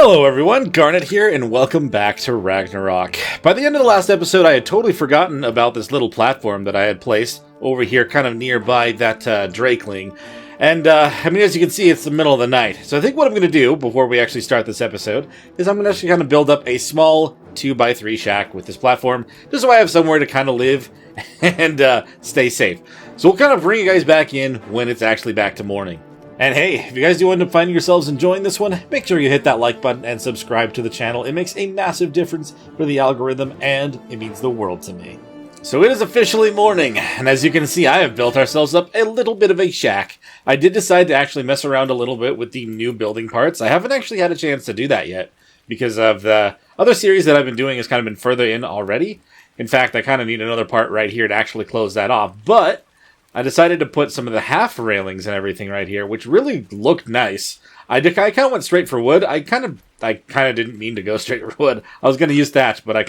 Hello everyone, Garnet here, and welcome back to Ragnarok. By the end of the last episode, I had totally forgotten about this little platform that I had placed over here kind of nearby that Drakeling. And, as you can see, it's the middle of the night. So I think what I'm going to do, before we actually start this episode, is I'm going to actually kind of build up a small 2x3 shack with this platform, just so I have somewhere to kind of live and stay safe. So we'll kind of bring you guys back in when it's actually back to morning. And hey, if you guys do end up finding yourselves enjoying this one, make sure you hit that like button and subscribe to the channel. It makes a massive difference for the algorithm, and it means the world to me. So it is officially morning, and as you can see, I have built ourselves up a little bit of a shack. I did decide to actually mess around a little bit with the new building parts. I haven't actually had a chance to do that yet, because of the other series that I've been doing has kind of been further in already. In fact, I kind of need another part right here to actually close that off, but I decided to put some of the half railings and everything right here, which really looked nice. I kind of went straight for wood. I kind of didn't mean to go straight for wood. I was going to use thatch, but I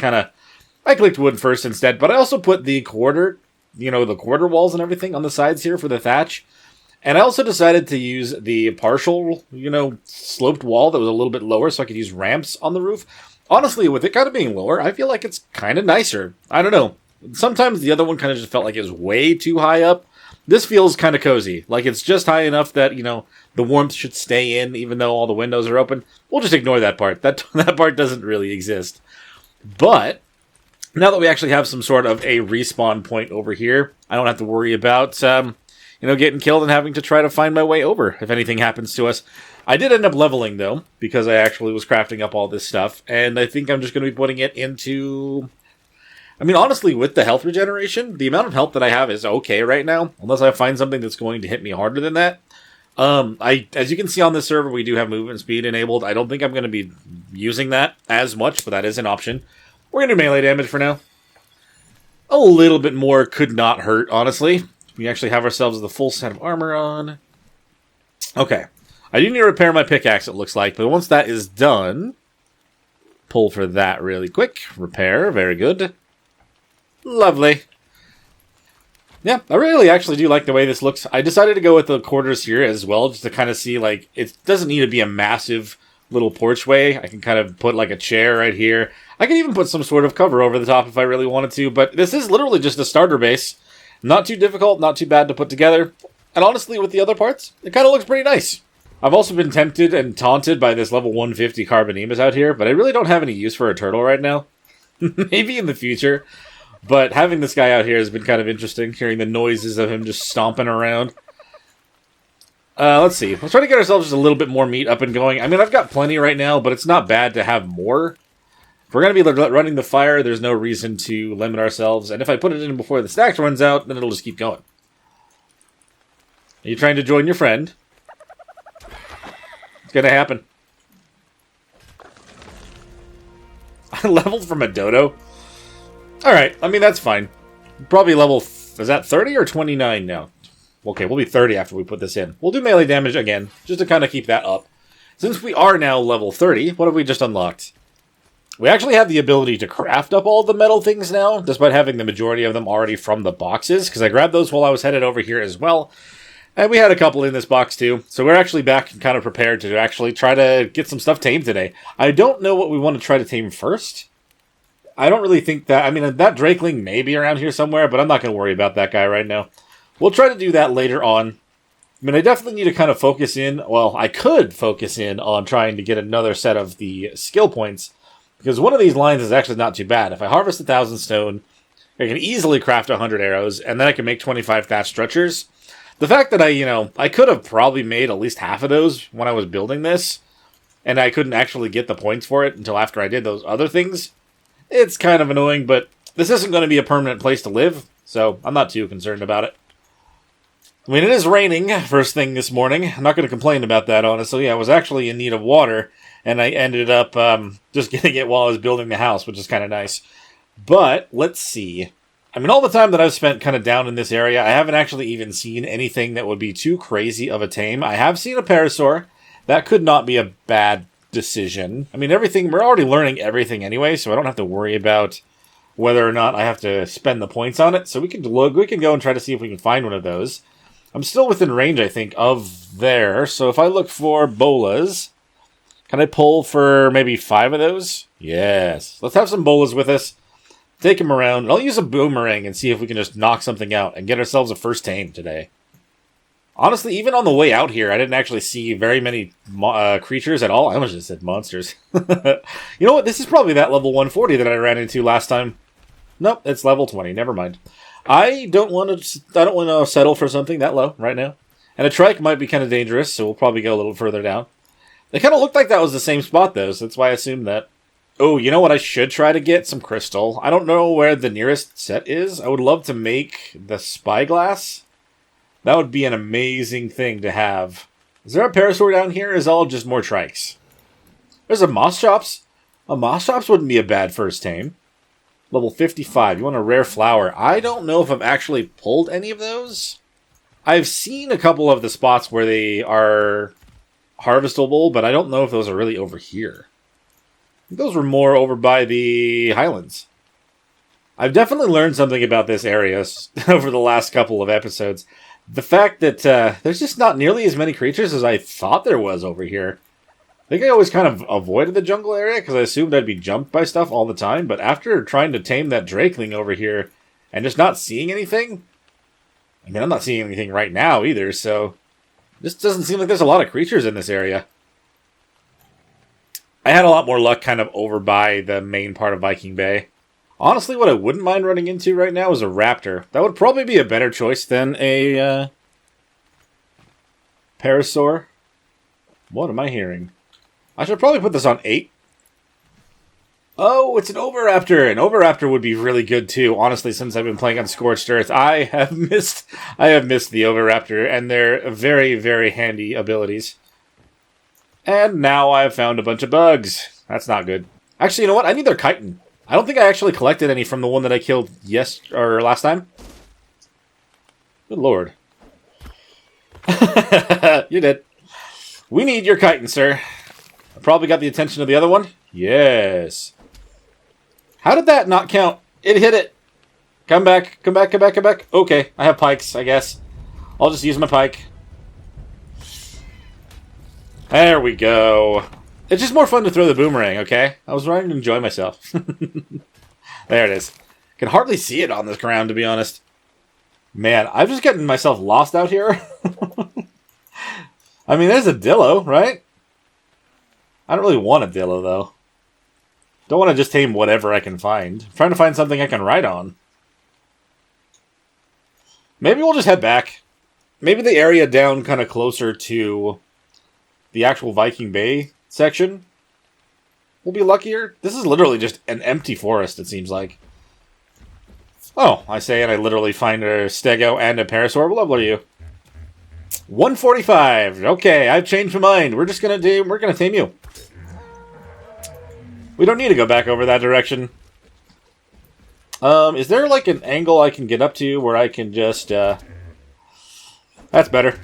clicked wood first instead. But I also put the quarter walls and everything on the sides here for the thatch. And I also decided to use the partial, sloped wall that was a little bit lower so I could use ramps on the roof. Honestly, with it kind of being lower, I feel like it's kind of nicer. I don't know. Sometimes the other one kind of just felt like it was way too high up. This feels kind of cozy. Like it's just high enough that, the warmth should stay in even though all the windows are open. We'll just ignore that part. That part doesn't really exist. But now that we actually have some sort of a respawn point over here, I don't have to worry about, getting killed and having to try to find my way over if anything happens to us. I did end up leveling, though, because I actually was crafting up all this stuff. And I think I'm just going to be putting it into... honestly, with the health regeneration, the amount of health that I have is okay right now, unless I find something that's going to hit me harder than that. As you can see on this server, we do have movement speed enabled. I don't think I'm going to be using that as much, but that is an option. We're going to do melee damage for now. A little bit more could not hurt, honestly. We actually have ourselves the full set of armor on. Okay. I do need to repair my pickaxe, it looks like, but once that is done, pull for that really quick. Repair, very good. Lovely. Yeah, I really actually do like the way this looks. I decided to go with the quarters here as well, just to kind of see, it doesn't need to be a massive little porchway. I can kind of put, a chair right here. I can even put some sort of cover over the top if I really wanted to, but this is literally just a starter base. Not too difficult, not too bad to put together. And honestly, with the other parts, it kind of looks pretty nice. I've also been tempted and taunted by this level 150 Carbonemus out here, but I really don't have any use for a turtle right now. Maybe in the future. But having this guy out here has been kind of interesting, hearing the noises of him just stomping around. Let's see. Let's try to get ourselves just a little bit more meat up and going. I've got plenty right now, but it's not bad to have more. If we're going to be running the fire, there's no reason to limit ourselves. And if I put it in before the stacks runs out, then it'll just keep going. Are you trying to join your friend? It's going to happen. I leveled from a dodo. Alright, that's fine. Probably level... is that 30 or 29 now? Okay, we'll be 30 after we put this in. We'll do melee damage again, just to kind of keep that up. Since we are now level 30, what have we just unlocked? We actually have the ability to craft up all the metal things now, despite having the majority of them already from the boxes, because I grabbed those while I was headed over here as well. And we had a couple in this box too, so we're actually back and kind of prepared to actually try to get some stuff tamed today. I don't know what we want to try to tame first. I don't really think that... that Drakeling may be around here somewhere, but I'm not going to worry about that guy right now. We'll try to do that later on. I definitely need to kind of focus in... Well, I could focus in on trying to get another set of the skill points, because one of these lines is actually not too bad. If I harvest 1,000 stone, I can easily craft 100 arrows, and then I can make 25 thatch stretchers. The fact that I could have probably made at least half of those when I was building this, and I couldn't actually get the points for it until after I did those other things... It's kind of annoying, but this isn't going to be a permanent place to live, so I'm not too concerned about it. It is raining first thing this morning. I'm not going to complain about that, honestly. I was actually in need of water, and I ended up just getting it while I was building the house, which is kind of nice. But, let's see. All the time that I've spent kind of down in this area, I haven't actually even seen anything that would be too crazy of a tame. I have seen a parasaur. That could not be a bad decision. Everything, we're already learning everything anyway, so I don't have to worry about whether or not I have to spend the points on it. So we can go and try to see if we can find one of those. I'm still within range, I think, of there. So if I look for bolas, Can I pull for maybe 5 of those? Yes. Let's have some bolas with us. Take them around. I'll use a boomerang and see if we can just knock something out and get ourselves a first tame today. Honestly, even on the way out here, I didn't actually see very many creatures at all. I almost just said monsters. You know what? This is probably that level 140 that I ran into last time. Nope, it's level 20. Never mind. I don't want to settle for something that low right now. And a trike might be kind of dangerous, so we'll probably go a little further down. It kind of looked like that was the same spot, though, so that's why I assumed that. Oh, you know what? I should try to get some crystal. I don't know where the nearest set is. I would love to make the spyglass. That would be an amazing thing to have. Is there a parasaur down here, or is it all just more trikes? There's a moss chops. A moss chops wouldn't be a bad first tame. Level 55. You want a rare flower. I don't know if I've actually pulled any of those. I've seen a couple of the spots where they are harvestable, but I don't know if those are really over here. Those were more over by the highlands. I've definitely learned something about this area over the last couple of episodes. The fact that there's just not nearly as many creatures as I thought there was over here. I think I always kind of avoided the jungle area because I assumed I'd be jumped by stuff all the time, but after trying to tame that drakeling over here and just not seeing anything, I mean, I'm not seeing anything right now either, so this doesn't seem like there's a lot of creatures in this area. I had a lot more luck kind of over by the main part of Viking Bay. Honestly, what I wouldn't mind running into right now is a raptor. That would probably be a better choice than a parasaur. What am I hearing? I should probably put this on 8. Oh, it's an oviraptor. An oviraptor would be really good too. Honestly, since I've been playing on Scorched Earth, I have missed the oviraptor and their very, very handy abilities. And now I've found a bunch of bugs. That's not good. Actually, you know what? I need their chitin. I don't think I actually collected any from the one that I killed last time. Good lord. You did. We need your chitin, sir. I probably got the attention of the other one. Yes. How did that not count? It hit it. Come back, come back, come back, come back. Okay, I have pikes, I guess. I'll just use my pike. There we go. It's just more fun to throw the boomerang, okay? I was trying to enjoy myself. There it is. Can hardly see it on this ground, to be honest. Man, I'm just getting myself lost out here. I mean, there's a dillo, right? I don't really want a dillo, though. Don't want to just tame whatever I can find. I'm trying to find something I can ride on. Maybe we'll just head back. Maybe the area down kind of closer to the actual Viking Bay section will be luckier. This is literally just an empty forest, it seems like. Oh, I say, and I literally find a stego and a parasaur. Well, what are you? 145. Okay, I've changed my mind. We're gonna tame you. We don't need to go back over that direction. Is there like an angle I can get up to where I can just, that's better.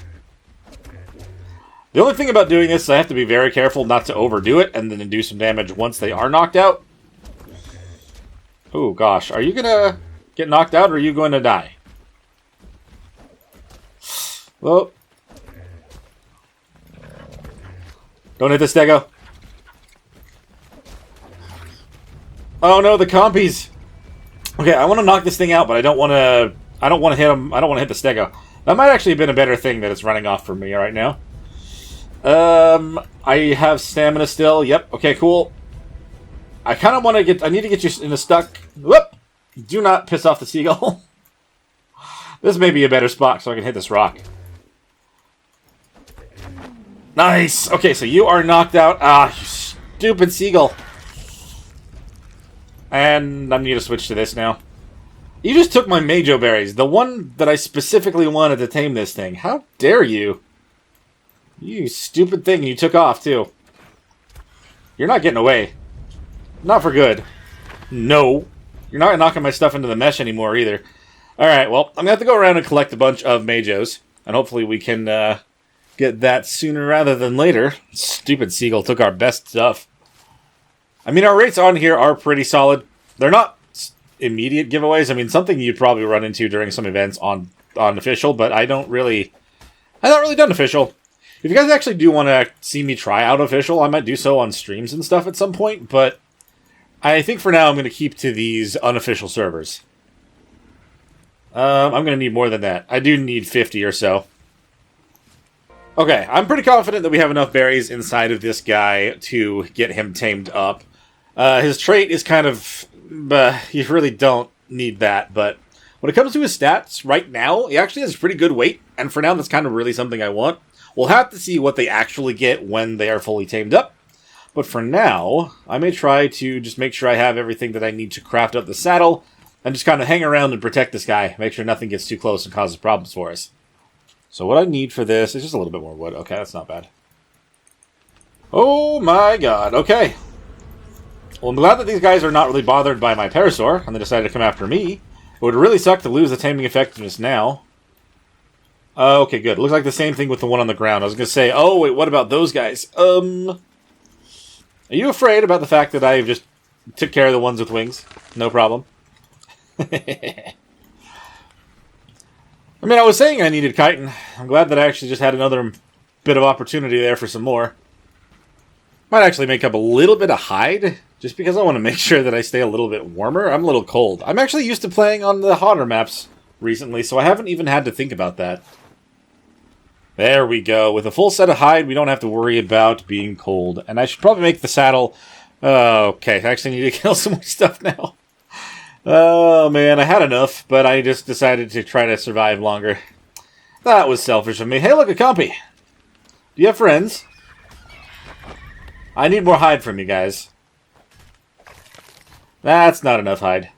The only thing about doing this is I have to be very careful not to overdo it and then do some damage once they are knocked out. Oh gosh, are you gonna get knocked out or are you going to die? Well, don't hit the stego. Oh no, the compies. Okay, I want to knock this thing out, but I don't want to hit him. I don't want to hit the stego. That might actually have been a better thing that it's running off from me right now. I have stamina still. Yep. Okay, cool. I kind of want to I need to get you in a stuck. Whoop! Do not piss off the seagull. This may be a better spot so I can hit this rock. Nice! Okay, so you are knocked out. Ah, you stupid seagull. And I need to switch to this now. You just took my Majo berries. The one that I specifically wanted to tame this thing. How dare you? You stupid thing. You took off, too. You're not getting away. Not for good. No. You're not knocking my stuff into the mesh anymore, either. Alright, well, I'm going to have to go around and collect a bunch of Majos. And hopefully we can get that sooner rather than later. Stupid seagull took our best stuff. I mean, our rates on here are pretty solid. They're not immediate giveaways. I mean, something you'd probably run into during some events on official, but I'm not really done official. If you guys actually do want to see me try out official, I might do so on streams and stuff at some point, but I think for now I'm going to keep to these unofficial servers. I'm going to need more than that. I do need 50 or so. Okay, I'm pretty confident that we have enough berries inside of this guy to get him tamed up. His trait is kind of... you really don't need that, but when it comes to his stats, right now, he actually has pretty good weight, and for now that's kind of really something I want. We'll have to see what they actually get when they are fully tamed up. But for now, I may try to just make sure I have everything that I need to craft up the saddle, and just kind of hang around and protect this guy, make sure nothing gets too close and causes problems for us. So what I need for this is just a little bit more wood. Okay, that's not bad. Oh my god, okay. Well, I'm glad that these guys are not really bothered by my Parasaur, and they decided to come after me. It would really suck to lose the taming effectiveness now. Okay, good. It looks like the same thing with the one on the ground. I was going to say, oh, wait, what about those guys? Are you afraid about the fact that I just took care of the ones with wings? No problem. I mean, I was saying I needed chitin. I'm glad that I actually just had another bit of opportunity there for some more. Might actually make up a little bit of hide, just because I want to make sure that I stay a little bit warmer. I'm a little cold. I'm actually used to playing on the hotter maps recently, so I haven't even had to think about that. There we go. With a full set of hide, we don't have to worry about being cold. And I should probably make the saddle... okay, I actually need to kill some more stuff now. Oh, man, I had enough, but I just decided to try to survive longer. That was selfish of me. Hey, look, a compy. Do you have friends? I need more hide from you guys. That's not enough hide.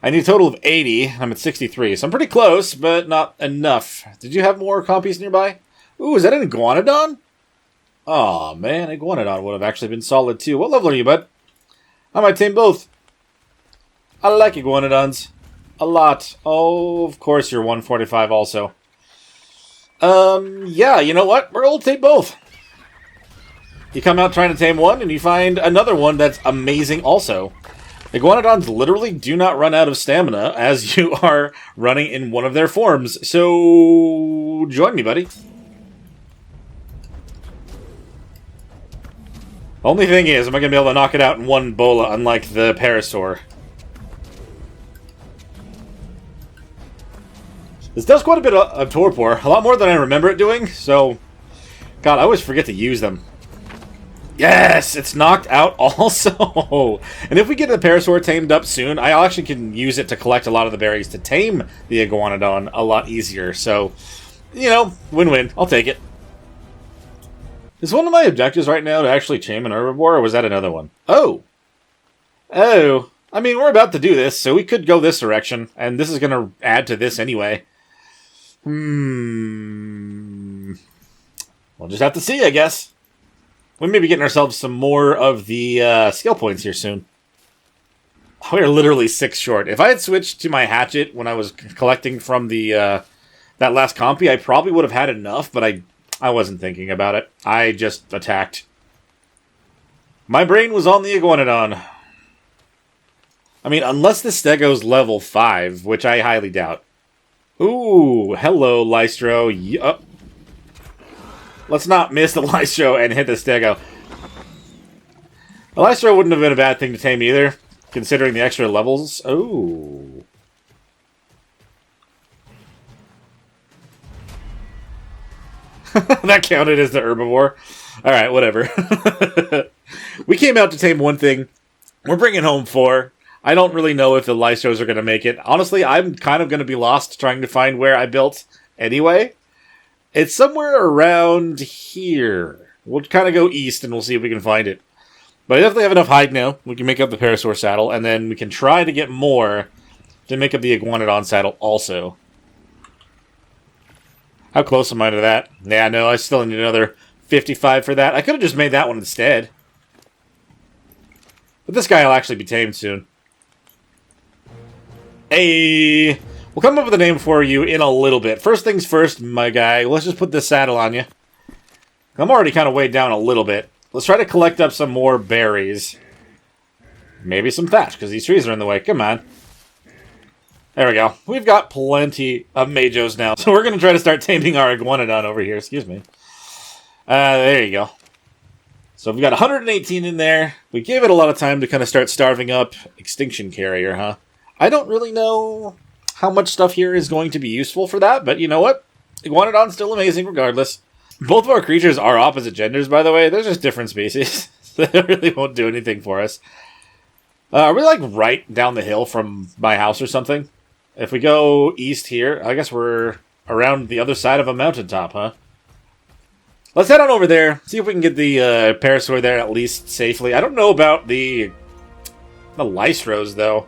I need a total of 80. I'm at 63, so I'm pretty close, but not enough. Did you have more compies nearby? Ooh, is that an iguanodon? Aw, man, iguanodon would have actually been solid, too. What level are you, bud? I might tame both. I like iguanodons. A lot. Oh, of course you're 145 also. Yeah, you know what? We're going to tame both. You come out trying to tame one, and you find another one that's amazing also. Iguanodons literally do not run out of stamina as you are running in one of their forms. So, join me, buddy. Only thing is, am I going to be able to knock it out in one bola, unlike the Parasaur? This does quite a bit of torpor, a lot more than I remember it doing, so... God, I always forget to use them. Yes! It's knocked out also! And if we get the Parasaur tamed up soon, I actually can use it to collect a lot of the berries to tame the Iguanodon a lot easier. So, you know, win-win. I'll take it. Is one of my objectives right now to actually tame an herbivore, or was that another one? Oh! Oh. I mean, we're about to do this, so we could go this direction, and this is going to add to this anyway. We'll just have to see, I guess. We may be getting ourselves some more of the skill points here soon. We're literally 6 short. If I had switched to my hatchet when I was collecting from the that last compy, I probably would have had enough, but I wasn't thinking about it. I just attacked. My brain was on the Iguanodon. I mean, unless the Stego's level 5, which I highly doubt. Ooh, hello, Lystro. Let's not miss the Lystro and hit the Stego. The Lystro wouldn't have been a bad thing to tame either, considering the extra levels. Oh. That counted as the herbivore. Alright, whatever. We came out to tame one thing. We're bringing home 4. I don't really know if the Lystros are going to make it. Honestly, I'm kind of going to be lost trying to find where I built anyway. It's somewhere around here. We'll kind of go east and we'll see if we can find it. But I definitely have enough hide now. We can make up the Parasaur saddle, and then we can try to get more to make up the Iguanodon saddle also. How close am I to that? Yeah, no, I still need another 55 for that. I could have just made that one instead. But this guy will actually be tamed soon. Hey! We'll come up with a name for you in a little bit. First things first, my guy. Let's just put this saddle on you. I'm already kind of weighed down a little bit. Let's try to collect up some more berries. Maybe some thatch, because these trees are in the way. Come on. There we go. We've got plenty of Majos now. So we're going to try to start taming our Iguanodon over here. Excuse me. There you go. So we've got 118 in there. We gave it a lot of time to kind of start starving up. Extinction carrier, huh? I don't really know how much stuff here is going to be useful for that, but you know what? Iguanodon's still amazing regardless. Both of our creatures are opposite genders, by the way. They're just different species. They really won't do anything for us. Are we like right down the hill from my house or something? If we go east here, I guess we're around the other side of a mountaintop, huh? Let's head on over there, see if we can get the Parasaur there at least safely. I don't know about the Lystros, though.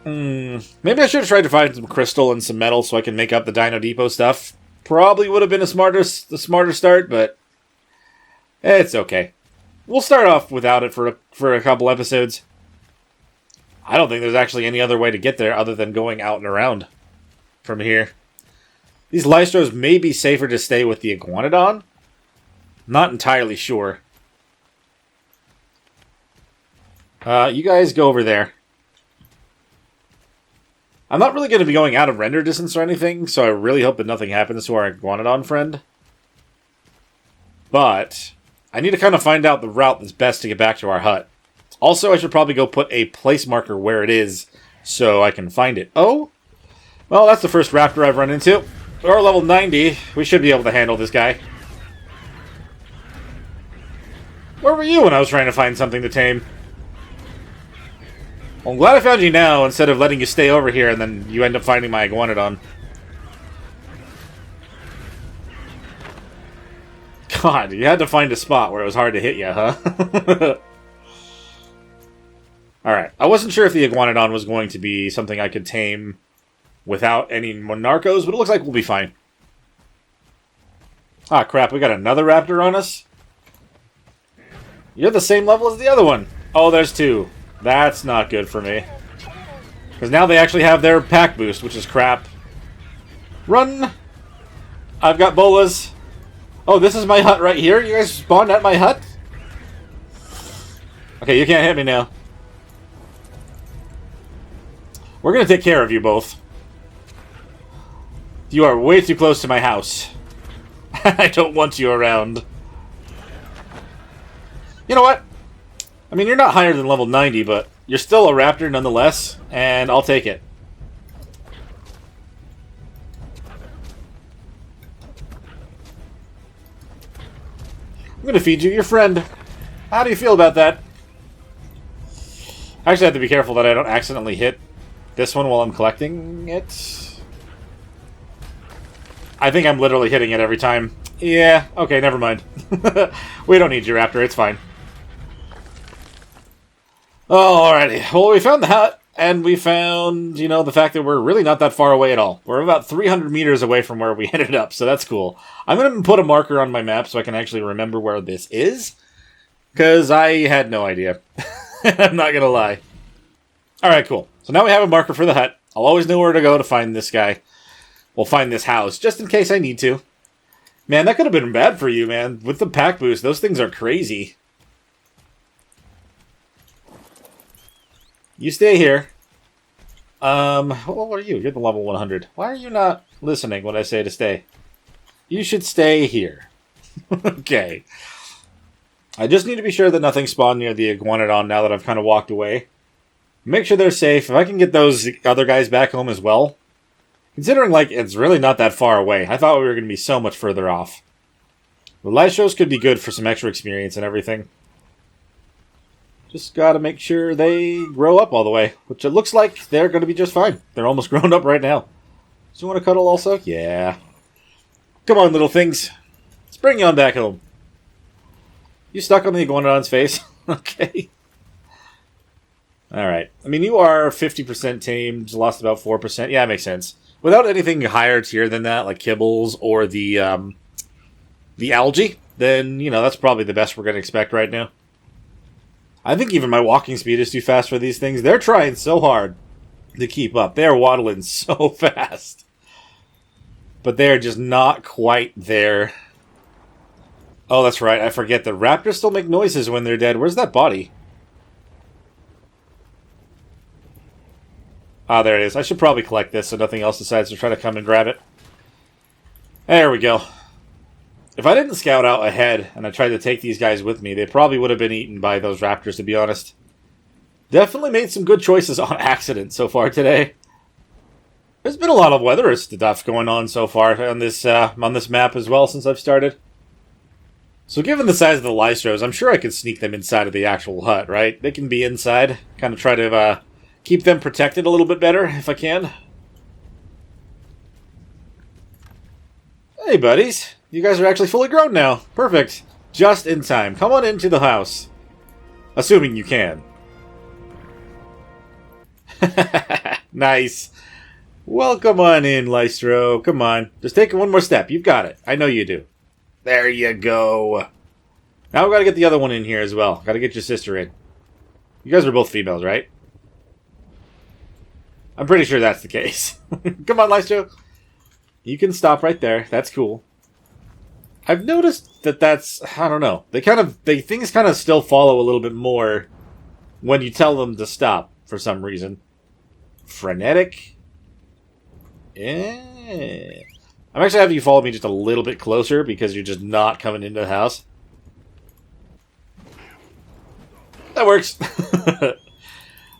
Maybe I should have tried to find some crystal and some metal so I can make up the Dino Depot stuff. Probably would have been a smarter start, but it's okay. We'll start off without it for a couple episodes. I don't think there's actually any other way to get there other than going out and around from here. These Lystros may be safer to stay with the Iguanodon. Not entirely sure. You guys go over there. I'm not really going to be going out of render distance or anything, so I really hope that nothing happens to our Iguanodon friend. But I need to kind of find out the route that's best to get back to our hut. Also, I should probably go put a place marker where it is so I can find it. Oh? Well, that's the first raptor I've run into. We're level 90. We should be able to handle this guy. Where were you when I was trying to find something to tame? Well, I'm glad I found you now instead of letting you stay over here and then you end up finding my Iguanodon. God, you had to find a spot where it was hard to hit you, huh? Alright, I wasn't sure if the Iguanodon was going to be something I could tame without any Monarchos, but it looks like we'll be fine. Ah, crap, we got another raptor on us? You're the same level as the other one. Oh, there's two. That's not good for me. Because now they actually have their pack boost, which is crap. Run! I've got bolas. Oh, this is my hut right here? You guys spawned at my hut? Okay, you can't hit me now. We're gonna take care of you both. You are way too close to my house. I don't want you around. You know what? I mean, you're not higher than level 90, but you're still a raptor nonetheless, and I'll take it. I'm gonna feed you your friend. How do you feel about that? I actually have to be careful that I don't accidentally hit this one while I'm collecting it. I think I'm literally hitting it every time. Yeah, okay, never mind. We don't need you, Raptor, it's fine. Oh, alrighty. Well, we found the hut, and we found, you know, the fact that we're really not that far away at all. We're about 300 meters away from where we ended up, so that's cool. I'm going to put a marker on my map so I can actually remember where this is, because I had no idea. I'm not going to lie. Alright, cool. So now we have a marker for the hut. I'll always know where to go to find this guy. We'll find this house, just in case I need to. Man, that could have been bad for you, man. With the pack boost, those things are crazy. You stay here. What are you? You're the level 100. Why are you not listening when I say to stay? You should stay here. Okay. I just need to be sure that nothing spawned near the Iguanodon now that I've kind of walked away. Make sure they're safe. If I can get those other guys back home as well. Considering, like, it's really not that far away. I thought we were going to be so much further off. The live shows could be good for some extra experience and everything. Just gotta make sure they grow up all the way. Which it looks like they're going to be just fine. They're almost grown up right now. So you want to cuddle also? Yeah. Come on, little things. Let's bring you on back home. You stuck on the Iguanodon's face? Okay. Alright. I mean, you are 50% tamed, lost about 4%. Yeah, it makes sense. Without anything higher tier than that, like kibbles or the algae, then, you know, that's probably the best we're going to expect right now. I think even my walking speed is too fast for these things. They're trying so hard to keep up. They're waddling so fast. But they're just not quite there. Oh, that's right. I forget. The raptors still make noises when they're dead. Where's that body? Ah, there it is. I should probably collect this so nothing else decides to try to come and grab it. There we go. If I didn't scout out ahead and I tried to take these guys with me, they probably would have been eaten by those raptors, to be honest. Definitely made some good choices on accident so far today. There's been a lot of weather stuff going on so far on this map as well since I've started. So given the size of the Lystros, I'm sure I could sneak them inside of the actual hut, right? They can be inside. Kind of try to keep them protected a little bit better if I can. Hey, buddies. You guys are actually fully grown now. Perfect. Just in time. Come on into the house. Assuming you can. Nice. Welcome on in, Lystro. Come on. Just take one more step. You've got it. I know you do. There you go. Now we've got to get the other one in here as well. Got to get your sister in. You guys are both females, right? I'm pretty sure that's the case. Come on, Lystro. You can stop right there. That's cool. I've noticed that that's... I don't know. Things kind of still follow a little bit more when you tell them to stop for some reason. Frenetic? Yeah. I'm actually having you follow me just a little bit closer because you're just not coming into the house. That works.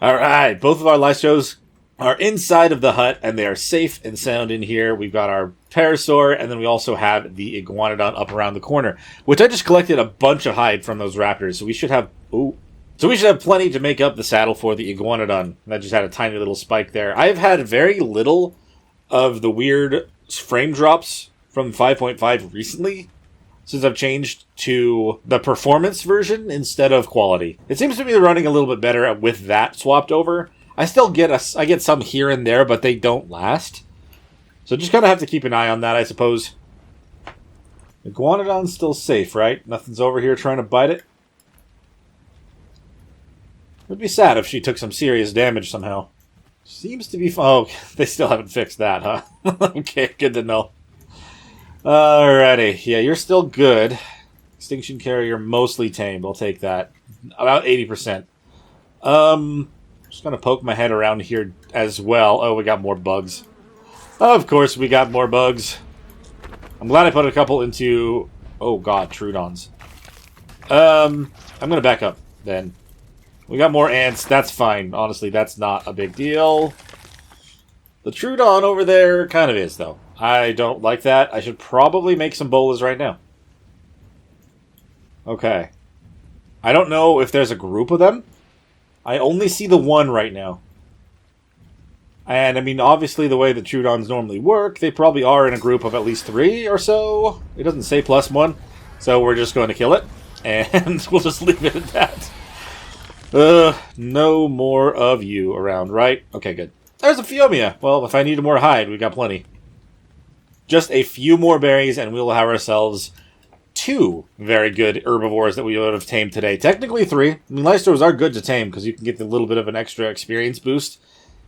Alright, both of our Lystros are inside of the hut and they are safe and sound in here. We've got our Parasaur and then we also have the Iguanodon up around the corner, which I just collected a bunch of hide from those raptors, so we should have... Ooh. So we should have plenty to make up the saddle for the Iguanodon. That just had a tiny little spike there. I've had very little of the weird frame drops from 5.5 recently, since I've changed to the performance version instead of quality. It seems to be running a little bit better with that swapped over. I still get some here and there, but they don't last. So just kind of have to keep an eye on that, I suppose. Iguanodon's still safe, right? Nothing's over here trying to bite it. It would be sad if she took some serious damage somehow. Seems to be... Oh, they still haven't fixed that, huh? Okay, good to know. Alrighty. Yeah, you're still good. Extinction Carrier mostly tamed. I'll take that. About 80%. Just gonna poke my head around here as well. Oh, we got more bugs. Of course we got more bugs. I'm glad I put a couple into... Oh god, Troodons. I'm gonna back up, then. We got more ants. That's fine. Honestly, that's not a big deal. The Troodon over there kind of is, though. I don't like that. I should probably make some bolas right now. Okay. I don't know if there's a group of them. I only see the one right now. And, I mean, obviously the way the Troodons normally work, they probably are in a group of at least 3 or so. It doesn't say +1, so we're just going to kill it. And we'll just leave it at that. No more of you around, right? Okay, good. There's a Phiomia. Well, if I needed more hide, we got plenty. Just a few more berries, and we'll have ourselves 2 very good herbivores that we would have tamed today. Technically 3. I mean, Lystros are good to tame, because you can get a little bit of an extra experience boost.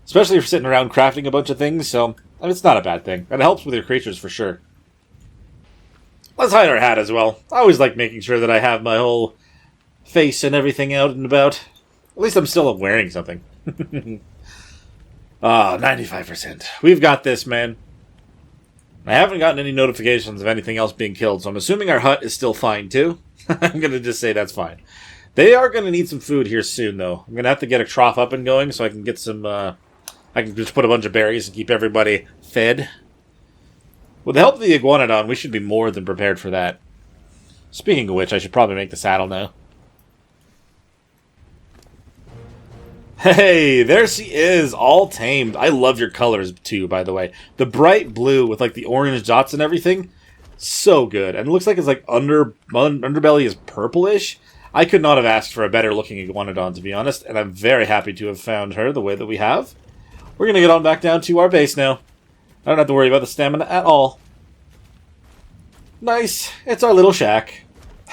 Especially if you're sitting around crafting a bunch of things, so I mean, it's not a bad thing. And it helps with your creatures for sure. Let's hide our hat as well. I always like making sure that I have my whole face and everything out and about. At least I'm still wearing something. 95%. We've got this, man. I haven't gotten any notifications of anything else being killed, so I'm assuming our hut is still fine, too. I'm going to just say that's fine. They are going to need some food here soon, though. I'm going to have to get a trough up and going so I can get some... I can just put a bunch of berries and keep everybody fed. With the help of the Iguanodon, we should be more than prepared for that. Speaking of which, I should probably make the saddle now. Hey, there she is, all tamed. I love your colors, too, by the way. The bright blue with, like, the orange dots and everything. So good. And it looks like it's, like, underbelly is purplish. I could not have asked for a better-looking Iguanodon, to be honest. And I'm very happy to have found her the way that we have. We're going to get on back down to our base now. I don't have to worry about the stamina at all. Nice. It's our little shack.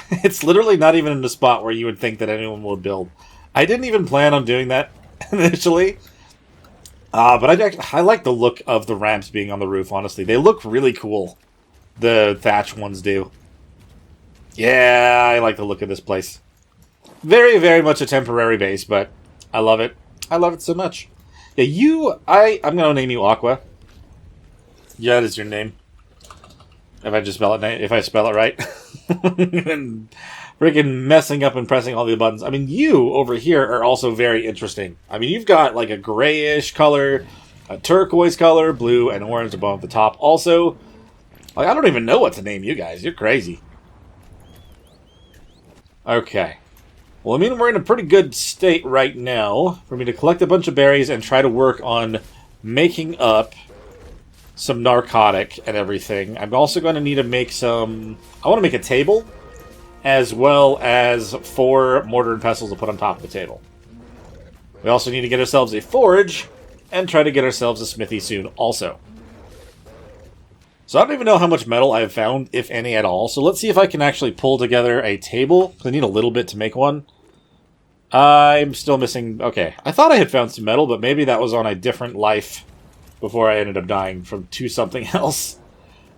It's literally not even in the spot where you would think that anyone would build. I didn't even plan on doing that initially. But I like the look of the ramps being on the roof, honestly. They look really cool. The thatch ones do. Yeah, I like the look of this place. Very, very much a temporary base, but I love it. I love it so much. Yeah, I'm going to name you Aqua. Yeah, that is your name. If I just spell it, if I spell it right. And freaking messing up and pressing all the buttons. I mean, you over here are also very interesting. I mean, you've got like a grayish color, a turquoise color, blue, and orange above the top. Also, like, I don't even know what to name you guys. You're crazy. Okay. Well, I mean, we're in a pretty good state right now for me to collect a bunch of berries and try to work on making up some narcotic and everything. I'm also going to need to make some... I want to make a table, as well as 4 mortar and pestles to put on top of the table. We also need to get ourselves a forge, and try to get ourselves a smithy soon also. So I don't even know how much metal I've found, if any at all. So let's see if I can actually pull together a table, because I need a little bit to make one. I'm still missing... Okay, I thought I had found some metal, but maybe that was on a different life before I ended up dying to something else.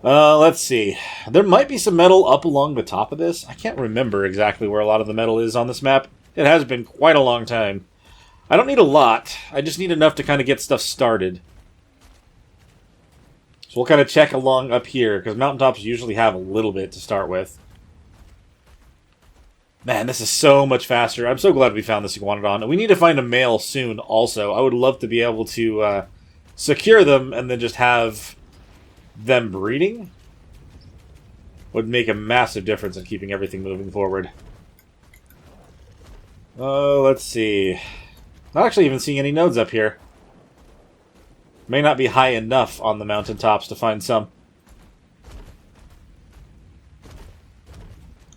Let's see. There might be some metal up along the top of this. I can't remember exactly where a lot of the metal is on this map. It has been quite a long time. I don't need a lot. I just need enough to kind of get stuff started. So we'll kind of check along up here, because mountaintops usually have a little bit to start with. Man, this is so much faster. I'm so glad we found this iguanodon. And we need to find a male soon also. I would love to be able to secure them and then just have them breeding. Would make a massive difference in keeping everything moving forward. Oh, let's see. Not actually even seeing any nodes up here. May not be high enough on the mountaintops to find some.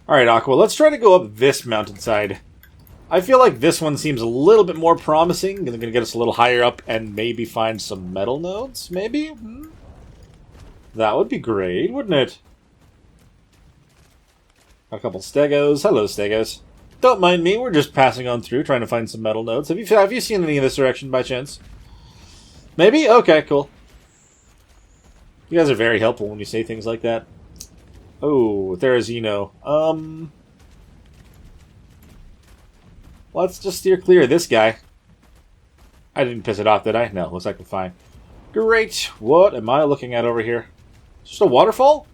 Alright, Aqua, let's try to go up this mountainside. I feel like this one seems a little bit more promising. It's going to get us a little higher up and maybe find some metal nodes, maybe? That would be great, wouldn't it? A couple stegos. Hello, stegos. Don't mind me, we're just passing on through, trying to find some metal nodes. Have you seen any of this direction by chance? Maybe? Okay, cool. You guys are very helpful when you say things like that. Oh, Therizino. Let's just steer clear of this guy. I didn't piss it off, did I? No, looks like we're fine. Great. What am I looking at over here? Just a waterfall?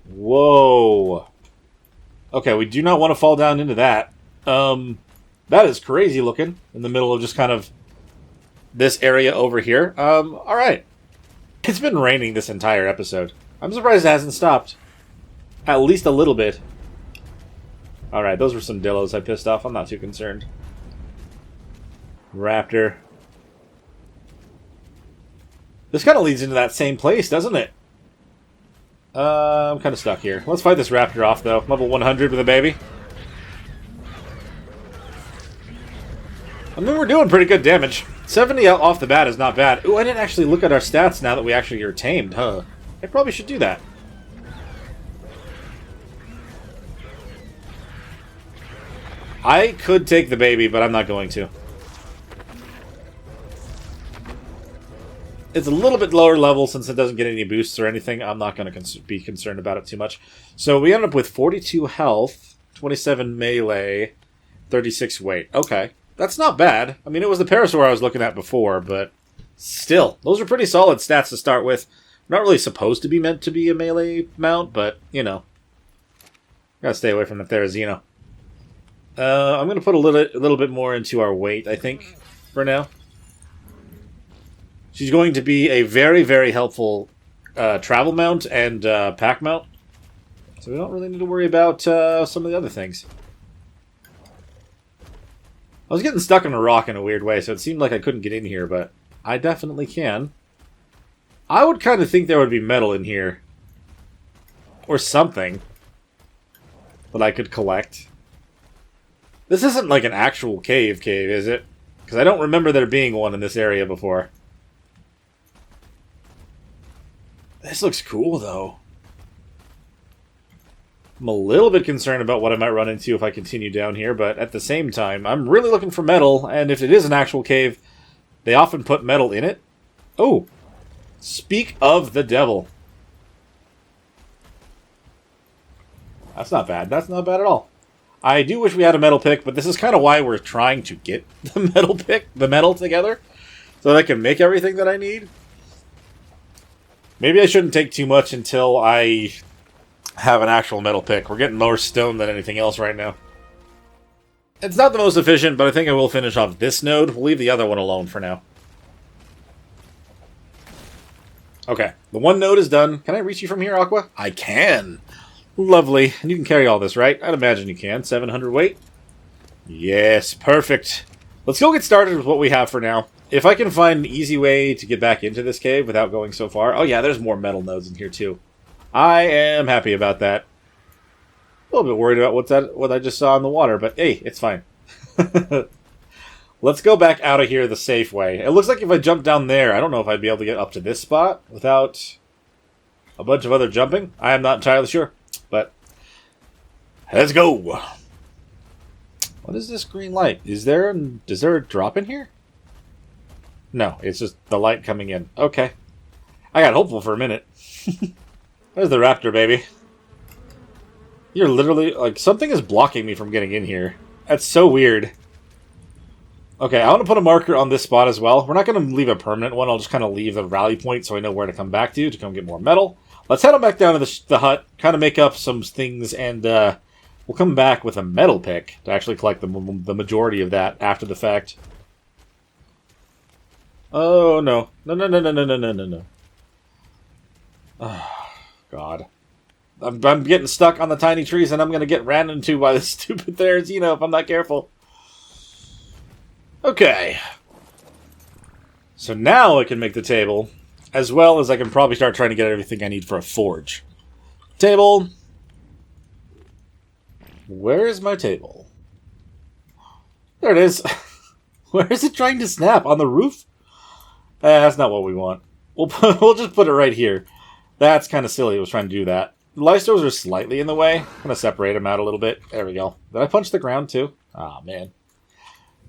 Whoa. Okay, we do not want to fall down into that. That is crazy looking. In the middle of just kind of this area over here. Alright. It's been raining this entire episode. I'm surprised it hasn't stopped. At least a little bit. Alright, those were some dillos I pissed off. I'm not too concerned. Raptor. This kind of leads into that same place, doesn't it? I'm kind of stuck here. Let's fight this raptor off, though. Level 100 with a baby. I mean, we're doing pretty good damage. 70 off the bat is not bad. Ooh, I didn't actually look at our stats now that we actually are tamed, huh? I probably should do that. I could take the baby, but I'm not going to. It's a little bit lower level since it doesn't get any boosts or anything. I'm not going to be concerned about it too much. So we end up with 42 health, 27 melee, 36 weight. Okay. That's not bad. I mean, it was the Parasaur I was looking at before, but still. Those are pretty solid stats to start with. Not really supposed to be meant to be a melee mount, but, you know. Gotta stay away from the Therizino. I'm going to put a little bit more into our weight, I think, for now. She's going to be a very, very helpful travel mount and pack mount. So we don't really need to worry about some of the other things. I was getting stuck on a rock in a weird way, so it seemed like I couldn't get in here, but I definitely can. I would kind of think there would be metal in here. Or something. That I could collect. This isn't like an actual cave, is it? Because I don't remember there being one in this area before. This looks cool, though. I'm a little bit concerned about what I might run into if I continue down here, but at the same time, I'm really looking for metal, and if it is an actual cave, they often put metal in it. Oh! Speak of the devil. That's not bad. That's not bad at all. I do wish we had a metal pick, but this is kind of why we're trying to get the metal together, so that I can make everything that I need. Maybe I shouldn't take too much until I have an actual metal pick. We're getting more stone than anything else right now. It's not the most efficient, but I think I will finish off this node. We'll leave the other one alone for now. Okay, the one node is done. Can I reach you from here, Aqua? I can. Lovely. And you can carry all this, right? I'd imagine you can. 700 weight? Yes, perfect. Let's go get started with what we have for now. If I can find an easy way to get back into this cave without going so far... Oh yeah, there's more metal nodes in here too. I am happy about that. A little bit worried about what I just saw in the water, but hey, it's fine. Let's go back out of here the safe way. It looks like if I jump down there, I don't know if I'd be able to get up to this spot without a bunch of other jumping. I am not entirely sure, but let's go. What is this green light? Is there a drop in here? No, it's just the light coming in. Okay. I got hopeful for a minute. There's the raptor, baby. You're literally... like, something is blocking me from getting in here. That's so weird. Okay, I want to put a marker on this spot as well. We're not going to leave a permanent one. I'll just kind of leave a rally point so I know where to come back to come get more metal. Let's head on back down to the hut, kind of make up some things, and we'll come back with a metal pick to actually collect the majority of that after the fact. Oh, no. No. Oh, God. I'm getting stuck on the tiny trees, and I'm going to get ran into by the stupid things, you know, if I'm not careful. Okay. So now I can make the table, as well as I can probably start trying to get everything I need for a forge. Table. Where is my table? There it is. Where is it trying to snap? On the roof? That's not what we want. We'll just put it right here. That's kind of silly. I was trying to do that. The lystros are slightly in the way. I'm going to separate them out a little bit. There we go. Did I punch the ground too? Ah, man.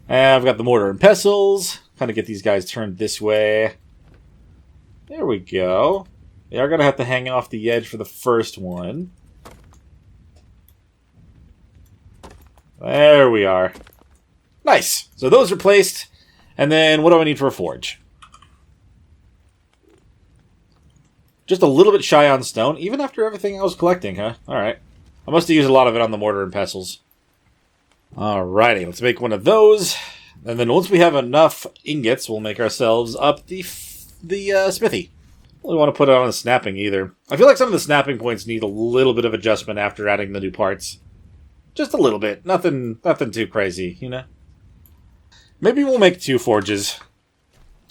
And I've got the mortar and pestles. Kind of get these guys turned this way. There we go. They are going to have to hang off the edge for the first one. There we are. Nice. So those are placed. And then what do I need for a forge? Just a little bit shy on stone, even after everything I was collecting, huh? Alright. I must have used a lot of it on the mortar and pestles. Alrighty, let's make one of those. And then once we have enough ingots, we'll make ourselves up the smithy. I don't want to put it on the snapping either. I feel like some of the snapping points need a little bit of adjustment after adding the new parts. Just a little bit. Nothing too crazy, you know? Maybe we'll make 2 forges.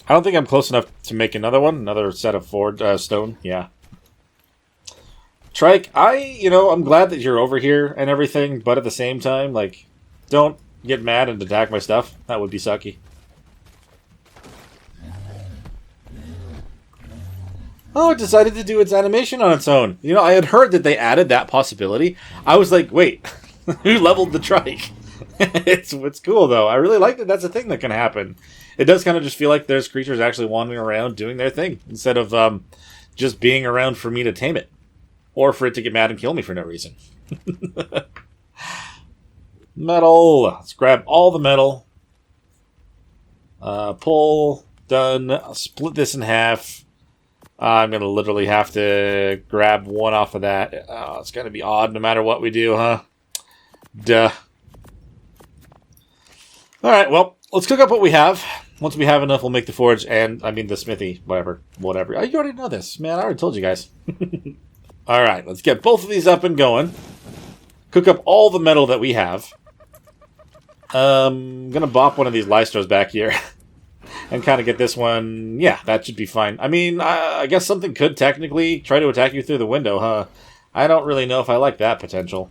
I don't think I'm close enough to make another one. Another set of stone. Yeah. Trike, I'm glad that you're over here and everything, but at the same time, like, don't get mad and attack my stuff. That would be sucky. Oh, it decided to do its animation on its own. You know, I had heard that they added that possibility. I was like, wait, who leveled the trike? It's cool, though. I really like that that's a thing that can happen. It does kind of just feel like there's creatures actually wandering around doing their thing, instead of just being around for me to tame it. Or for it to get mad and kill me for no reason. Metal. Let's grab all the metal. Pull. Done. I'll split this in half. I'm going to literally have to grab one off of that. Oh, it's going to be odd no matter what we do, huh? Duh. Alright, well, let's cook up what we have. Once we have enough, we'll make the forge and, the smithy. Whatever. You already know this. Man, I already told you guys. Alright, let's get both of these up and going. Cook up all the metal that we have. I'm going to bop one of these lystros back here. And kind of get this one... Yeah, that should be fine. I guess something could technically try to attack you through the window, huh? I don't really know if I like that potential.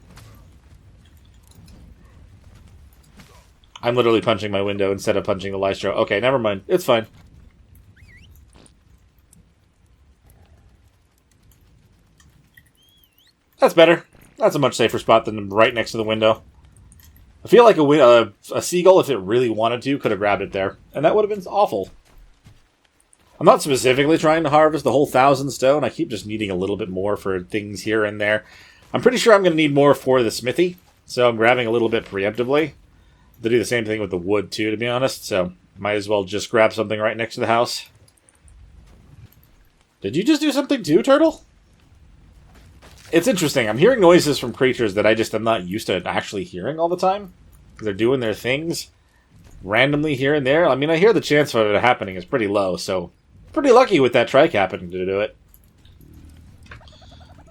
I'm literally punching my window instead of punching the lystro. Okay, never mind. It's fine. That's better. That's a much safer spot than right next to the window. I feel like a seagull, if it really wanted to, could have grabbed it there. And that would have been awful. I'm not specifically trying to harvest the whole 1,000 stone. I keep just needing a little bit more for things here and there. I'm pretty sure I'm going to need more for the smithy. So I'm grabbing a little bit preemptively. To do the same thing with the wood, too, to be honest. So might as well just grab something right next to the house. Did you just do something too, Turtle? It's interesting. I'm hearing noises from creatures that I just am not used to actually hearing all the time. They're doing their things randomly here and there. I mean, I hear the chance of it happening is pretty low, so pretty lucky with that trike happening to do it.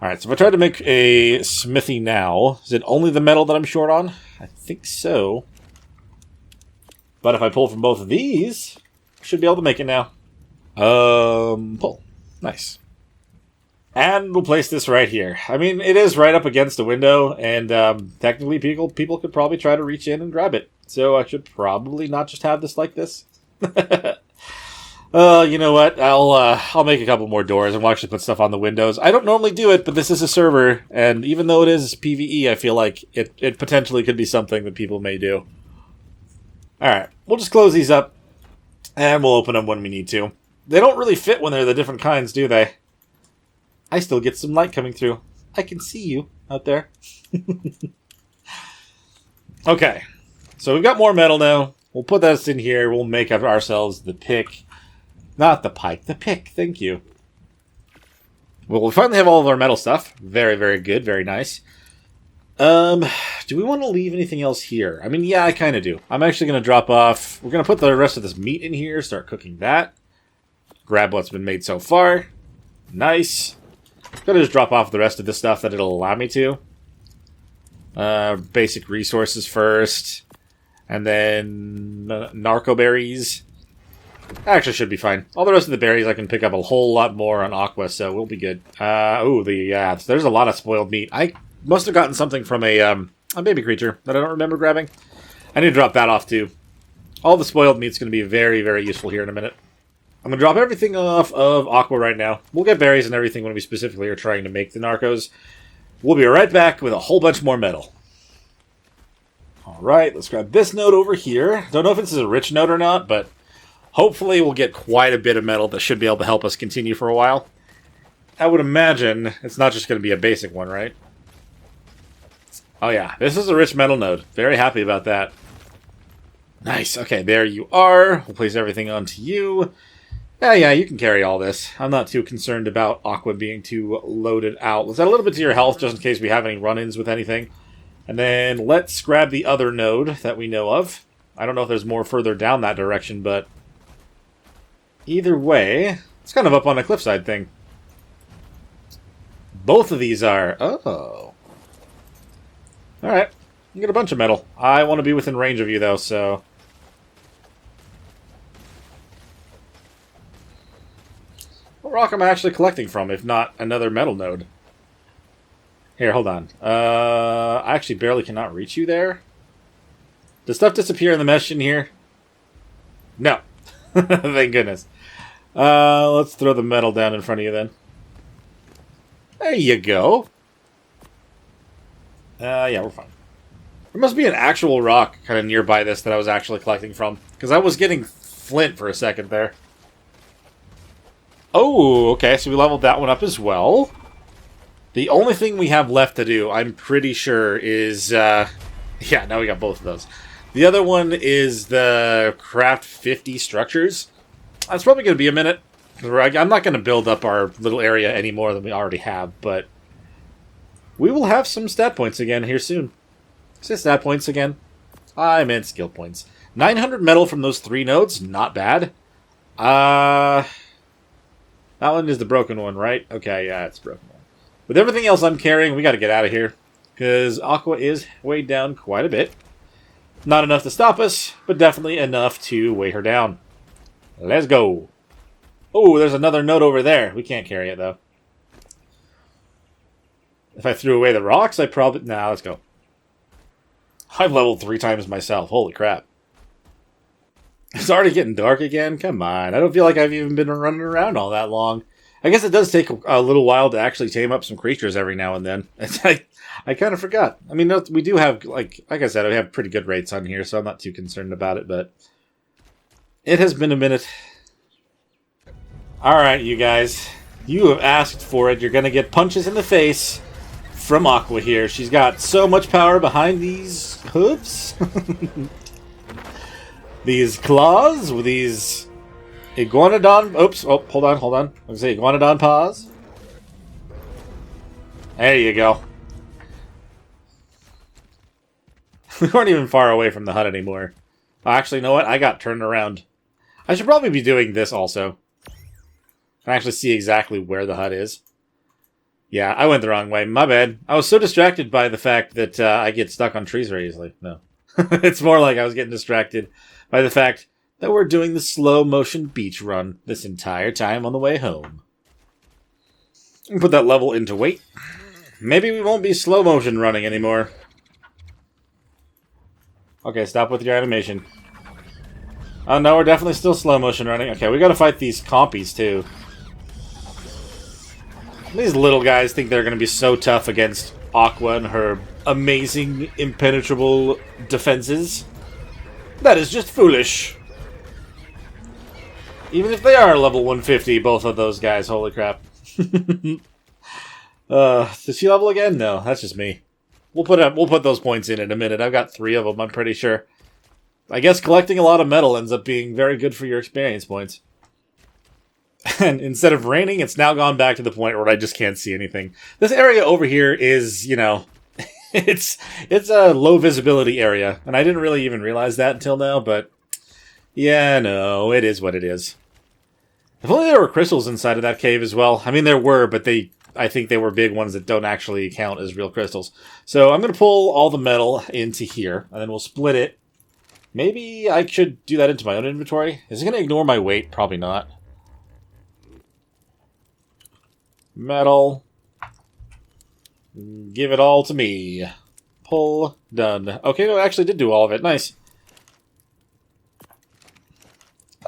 Alright, so if I try to make a smithy now, is it only the metal that I'm short on? I think so. But if I pull from both of these, I should be able to make it now. Pull. Nice. And we'll place this right here. I mean, it is right up against a window, and technically people could probably try to reach in and grab it. So I should probably not just have this like this. You know what? I'll make a couple more doors, and we'll actually put stuff on the windows. I don't normally do it, but this is a server, and even though it is PvE, I feel like it potentially could be something that people may do. Alright, we'll just close these up, and we'll open them when we need to. They don't really fit when they're the different kinds, do they? I still get some light coming through. I can see you out there. Okay, so we've got more metal now. We'll put this in here. We'll make ourselves the pick. Not the pike, the pick. Thank you. Well, we finally have all of our metal stuff. Very, very good. Very nice. Do we want to leave anything else here? I mean, yeah, I kind of do. I'm actually going to drop off. We're going to put the rest of this meat in here. Start cooking that. Grab what's been made so far. Nice. Gonna just drop off the rest of the stuff that it'll allow me to. Basic resources first. And then narco berries. Actually should be fine. All the rest of the berries I can pick up a whole lot more on Aqua, so we'll be good. There's a lot of spoiled meat. I must have gotten something from a baby creature that I don't remember grabbing. I need to drop that off too. All the spoiled meat's going to be very, very useful here in a minute. I'm going to drop everything off of Aqua right now. We'll get berries and everything when we specifically are trying to make the narcos. We'll be right back with a whole bunch more metal. Alright, let's grab this node over here. Don't know if this is a rich node or not, but hopefully we'll get quite a bit of metal that should be able to help us continue for a while. I would imagine it's not just going to be a basic one, right? Oh yeah, this is a rich metal node. Very happy about that. Nice. Okay, there you are. We'll place everything onto you. Yeah, you can carry all this. I'm not too concerned about Aqua being too loaded out. Let's add a little bit to your health, just in case we have any run-ins with anything. And then let's grab the other node that we know of. I don't know if there's more further down that direction, but either way, it's kind of up on a cliffside thing. Both of these are... Oh. Alright. You get a bunch of metal. I want to be within range of you, though, so... What rock am I actually collecting from, if not another metal node? Here, hold on. I actually barely cannot reach you there. Does stuff disappear in the mesh in here? No. Thank goodness. Let's throw the metal down in front of you then. There you go. Yeah, we're fine. There must be an actual rock kind of nearby this that I was actually collecting from. Because I was getting flint for a second there. Oh, okay, so we leveled that one up as well. The only thing we have left to do, I'm pretty sure, is... yeah, now we got both of those. The other one is the craft 50 structures. That's probably going to be a minute. I'm not going to build up our little area any more than we already have, but... we will have some stat points again here soon. Say stat points again. I meant skill points. 900 metal from those 3 nodes, not bad. That one is the broken one, right? Okay, yeah, it's the broken one. With everything else I'm carrying, we got to get out of here. Because Aqua is weighed down quite a bit. Not enough to stop us, but definitely enough to weigh her down. Let's go. Oh, there's another node over there. We can't carry it, though. If I threw away the rocks, I probably... Nah, let's go. I've leveled 3 times myself. Holy crap. It's already getting dark again? Come on. I don't feel like I've even been running around all that long. I guess it does take a little while to actually tame up some creatures every now and then. I kind of forgot. I mean, we do have, like I said, we have pretty good rates on here, so I'm not too concerned about it, but it has been a minute. Alright, you guys. You have asked for it. You're going to get punches in the face from Aqua here. She's got so much power behind these hooves. These claws with these Iguanodon... Oops. Oh, hold on, hold on. Let's say Iguanodon pause. There you go. We weren't even far away from the hut anymore. Oh, actually, you know what? I got turned around. I should probably be doing this also. I can actually see exactly where the hut is. Yeah, I went the wrong way. My bad. I was so distracted by the fact that I get stuck on trees very easily. No. It's more like I was getting distracted by the fact that we're doing the slow motion beach run this entire time on the way home. Put that level into weight. Maybe we won't be slow motion running anymore. Okay, stop with your animation. Oh no, we're definitely still slow motion running. Okay, we gotta fight these compies too. These little guys think they're gonna be so tough against Aqua and her amazing, impenetrable defenses. That is just foolish. Even if they are level 150, both of those guys, holy crap. Does she level again? No, that's just me. We'll put those points in a minute. I've got 3 of them, I'm pretty sure. I guess collecting a lot of metal ends up being very good for your experience points. And instead of raining, it's now gone back to the point where I just can't see anything. This area over here is, you know, it's a low visibility area, and I didn't really even realize that until now, but yeah, no, it is what it is. If only there were crystals inside of that cave as well. I mean, there were, but I think they were big ones that don't actually count as real crystals. So I'm going to pull all the metal into here, and then we'll split it. Maybe I should do that into my own inventory. Is it going to ignore my weight? Probably not. Metal. Give it all to me. Pull. Done. Okay, no, it actually did do all of it. Nice.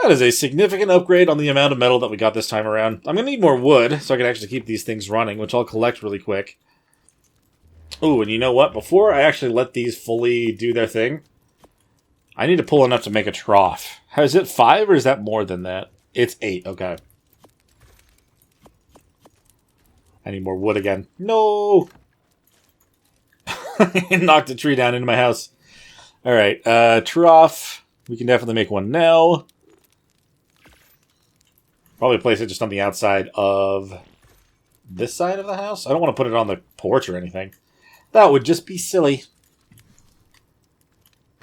That is a significant upgrade on the amount of metal that we got this time around. I'm going to need more wood so I can actually keep these things running, which I'll collect really quick. Ooh, and you know what? Before I actually let these fully do their thing, I need to pull enough to make a trough. Is it 5 or is that more than that? It's 8, okay. I need more wood again. No! Knocked a tree down into my house. Alright, trough. We can definitely make one now. Probably place it just on the outside of this side of the house. I don't want to put it on the porch or anything. That would just be silly.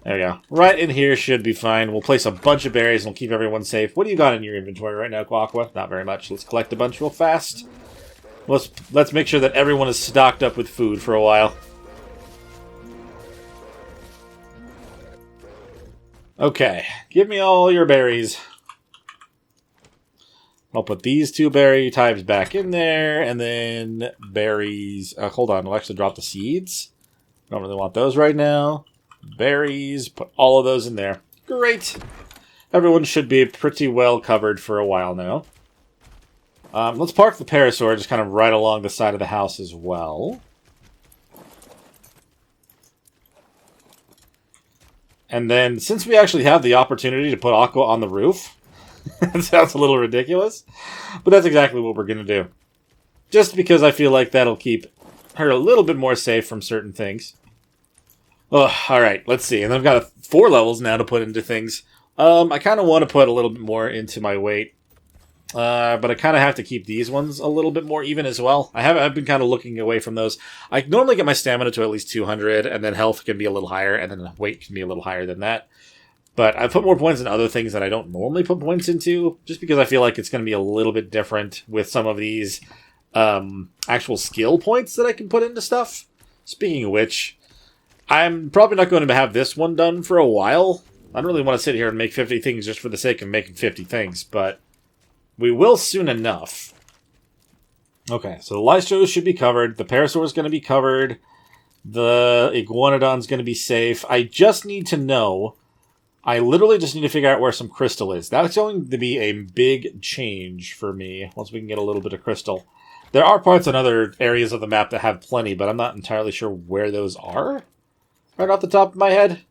There we go. Right in here should be fine. We'll place a bunch of berries and we'll keep everyone safe. What do you got in your inventory right now, Aqua? Not very much. Let's collect a bunch real fast. Let's make sure that everyone is stocked up with food for a while. Okay. Give me all your berries. I'll put these 2 berry types back in there, and then berries... hold on, we'll actually drop the seeds. Don't really want those right now. Berries, put all of those in there. Great! Everyone should be pretty well covered for a while now. Let's park the parasaur just kind of right along the side of the house as well. And then, since we actually have the opportunity to put Aqua on the roof... It sounds a little ridiculous, but that's exactly what we're going to do. Just because I feel like that'll keep her a little bit more safe from certain things. Oh, alright, let's see. And I've got 4 levels now to put into things. I kind of want to put a little bit more into my weight. But I kind of have to keep these ones a little bit more even as well. I've been kind of looking away from those. I normally get my stamina to at least 200, and then health can be a little higher, and then weight can be a little higher than that. But I put more points in other things that I don't normally put points into, just because I feel like it's going to be a little bit different with some of these actual skill points that I can put into stuff. Speaking of which, I'm probably not going to have this one done for a while. I don't really want to sit here and make 50 things just for the sake of making 50 things, but we will soon enough. Okay, so the Lystros should be covered. The Parasaur is going to be covered. The Iguanodon's going to be safe. I just need to know... I literally just need to figure out where some crystal is. That's going to be a big change for me once we can get a little bit of crystal. There are parts in other areas of the map that have plenty, but I'm not entirely sure where those are. Right off the top of my head.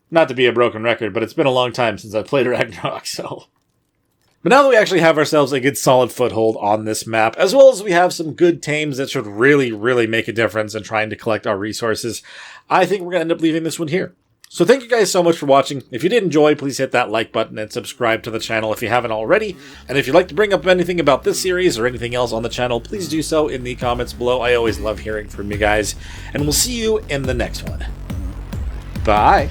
Not to be a broken record, but it's been a long time since I played Ragnarok, so... But now that we actually have ourselves a good solid foothold on this map, as well as we have some good tames that should really, really make a difference in trying to collect our resources, I think we're going to end up leaving this one here. So thank you guys so much for watching. If you did enjoy, please hit that like button and subscribe to the channel if you haven't already. And if you'd like to bring up anything about this series or anything else on the channel, please do so in the comments below. I always love hearing from you guys. And we'll see you in the next one. Bye!